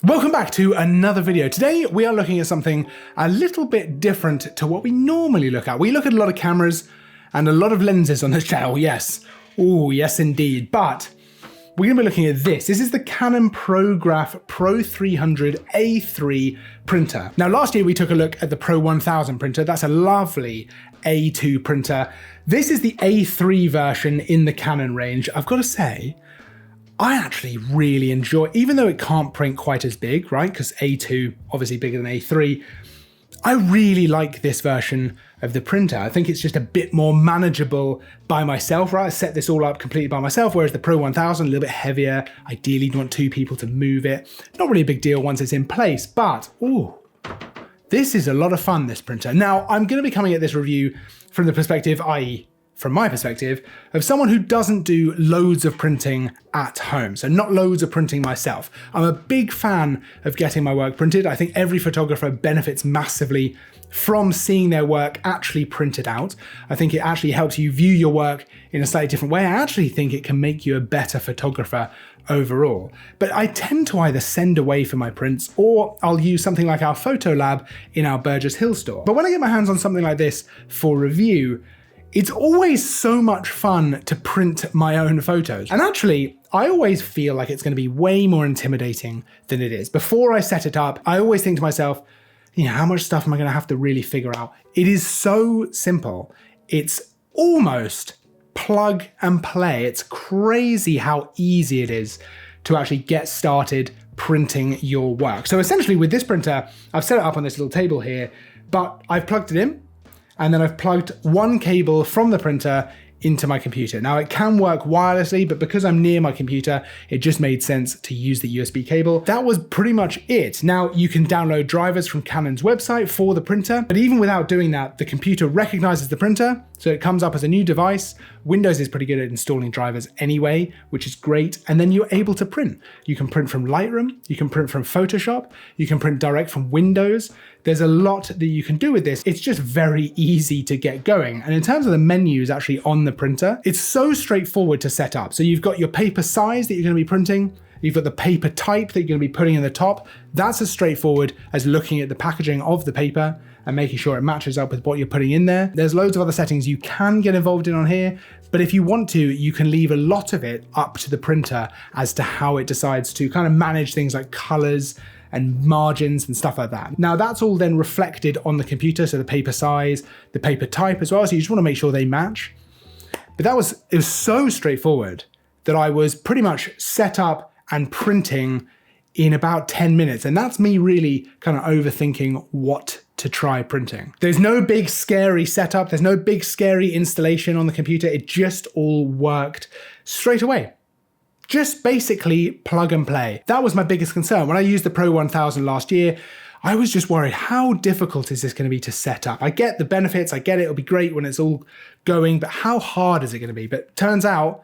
Welcome back to another video. Today we are looking at something a little bit different to what we normally look at. We look at a lot of cameras and a lot of lenses on this channel, yes. Oh, yes indeed. But we're gonna be looking at this. This is the Canon ImagePROGRAF Pro-300 A3 printer. Now last year we took a look at the Pro-1000 printer. That's a lovely A2 printer. This is the A3 version in the Canon range. I've got to say, I actually really enjoy, even though it can't print quite as big, right? Because A2, obviously bigger than A3. I really like this version of the printer. I think it's just a bit more manageable by myself, right? I set this all up completely by myself, whereas the Pro-1000, a little bit heavier. Ideally, you want two people to move it. Not really a big deal once it's in place, but, ooh, this is a lot of fun, this printer. Now, I'm gonna be coming at this review from the perspective, i.e., from my perspective, of someone who doesn't do loads of printing at home. So not loads of printing myself. I'm a big fan of getting my work printed. I think every photographer benefits massively from seeing their work actually printed out. I think it actually helps you view your work in a slightly different way. I actually think it can make you a better photographer overall. But I tend to either send away for my prints or I'll use something like our photo lab in our Burgess Hill store. But when I get my hands on something like this for review, it's always so much fun to print my own photos. And actually, I always feel like it's going to be way more intimidating than it is. Before I set it up, I always think to myself, you know, how much stuff am I going to have to really figure out? It is so simple. It's almost plug and play. It's crazy how easy it is to actually get started printing your work. So essentially with this printer, I've set it up on this little table here, but I've plugged it in. And then I've plugged one cable from the printer into my computer. Now it can work wirelessly, but because I'm near my computer, it just made sense to use the USB cable. That was pretty much it. Now you can download drivers from Canon's website for the printer, but even without doing that, the computer recognizes the printer, so it comes up as a new device. Windows is pretty good at installing drivers anyway, which is great. And then you're able to print. You can print from Lightroom, you can print from Photoshop, you can print direct from Windows. There's a lot that you can do with this. It's just very easy to get going. And in terms of the menus actually on the printer, it's so straightforward to set up. So you've got your paper size that you're going to be printing. You've got the paper type that you're going to be putting in the top. That's as straightforward as looking at the packaging of the paper and making sure it matches up with what you're putting in there. There's loads of other settings you can get involved in on here, but if you want to, you can leave a lot of it up to the printer as to how it decides to kind of manage things like colors and margins and stuff like that. Now that's all then reflected on the computer, so the paper size, the paper type as well, so you just want to make sure they match. But it was so straightforward that I was pretty much set up and printing in about 10 minutes. And that's me really kind of overthinking what to try printing. There's no big scary setup. There's no big scary installation on the computer. It just all worked straight away. Just basically plug and play. That was my biggest concern. When I used the Pro-1000 last year, I was just worried, how difficult is this going to be to set up? I get the benefits, I get it, it'll be great when it's all going, but how hard is it going to be? But turns out,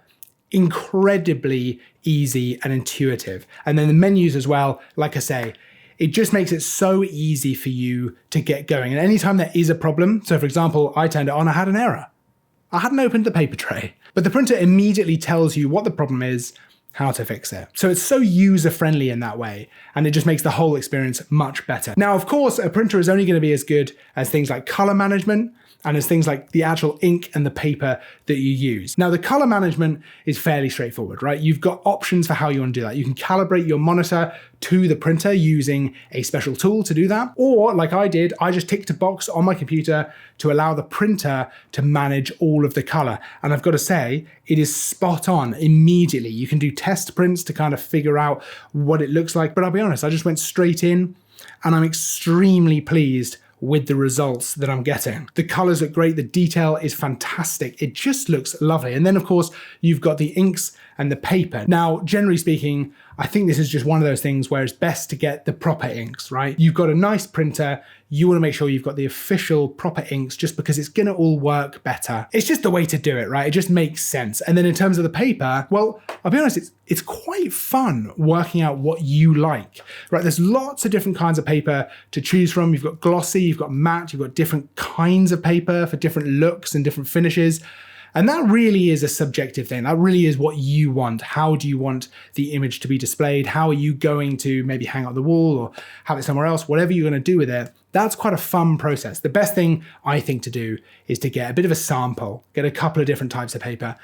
incredibly easy and intuitive. And then the menus as well, like I say, it just makes it so easy for you to get going. And anytime there is a problem, so for example, I turned it on, I had an error. I hadn't opened the paper tray, but the printer immediately tells you what the problem is, how to fix it. So it's so user-friendly in that way, and it just makes the whole experience much better. Now, of course, a printer is only going to be as good as things like color management and as things like the actual ink and the paper that you use. Now, the color management is fairly straightforward, right? You've got options for how you want to do that. You can calibrate your monitor to the printer using a special tool to do that. Or like I did, I just ticked a box on my computer to allow the printer to manage all of the color. And I've got to say, it is spot on immediately. You can do test prints to kind of figure out what it looks like. But I'll be honest, I just went straight in and I'm extremely pleased with the results that I'm getting. The colors look great, the detail is fantastic, it just looks lovely. And then of course, you've got the inks and the paper. Now, generally speaking, I think this is just one of those things where it's best to get the proper inks, right? You've got a nice printer, you want to make sure you've got the official proper inks just because it's going to all work better. It's just the way to do it, right? It just makes sense. And then in terms of the paper, well, I'll be honest, it's quite fun working out what you like, right? There's lots of different kinds of paper to choose from. You've got glossy, you've got matte, you've got different kinds of paper for different looks and different finishes. And that really is a subjective thing. That really is what you want. How do you want the image to be displayed? How are you going to maybe hang on the wall or have it somewhere else? Whatever you're going to do with it, that's quite a fun process. The best thing I think to do is to get a bit of a sample, get a couple of different types of paper,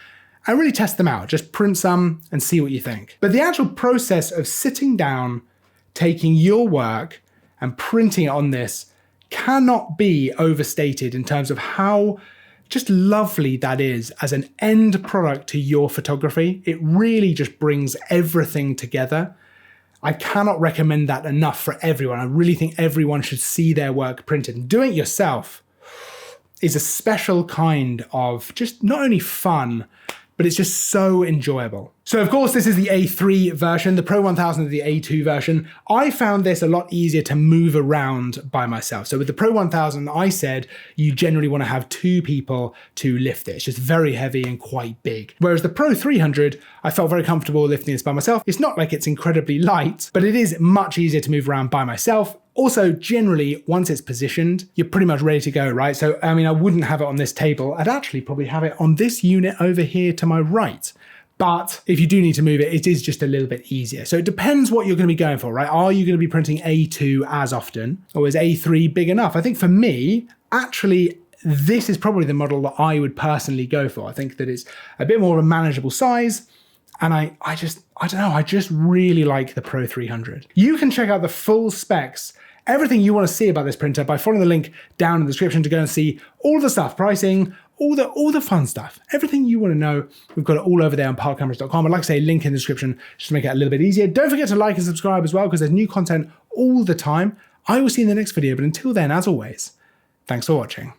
and really test them out. Just print some and see what you think. But the actual process of sitting down, taking your work and printing it on this cannot be overstated in terms of how just lovely that is as an end product to your photography. It really just brings everything together. I cannot recommend that enough for everyone. I really think everyone should see their work printed. And doing it yourself is a special kind of just not only fun, but it's just so enjoyable. So of course, this is the A3 version, the Pro-1000 is the A2 version. I found this a lot easier to move around by myself. So with the Pro-1000, I said you generally want to have 2 people to lift it. It's just very heavy and quite big. Whereas the Pro-300, I felt very comfortable lifting this by myself. It's not like it's incredibly light, but it is much easier to move around by myself. Also, generally, once it's positioned, you're pretty much ready to go, right? So, I mean, I wouldn't have it on this table. I'd actually probably have it on this unit over here to my right. But if you do need to move it, it is just a little bit easier. So it depends what you're going to be going for, right? Are you going to be printing A2 as often? Or is A3 big enough? I think for me, actually, this is probably the model that I would personally go for. I think that it's a bit more of a manageable size. And I don't know, I just really like the Pro-300. You can check out the full specs, everything you want to see about this printer by following the link down in the description to go and see all the stuff, pricing, all the fun stuff, everything you want to know. We've got it all over there on parcameras.com. I'd like to say link in the description just to make it a little bit easier. Don't forget to like and subscribe as well because there's new content all the time. I will see you in the next video, but until then, as always, thanks for watching.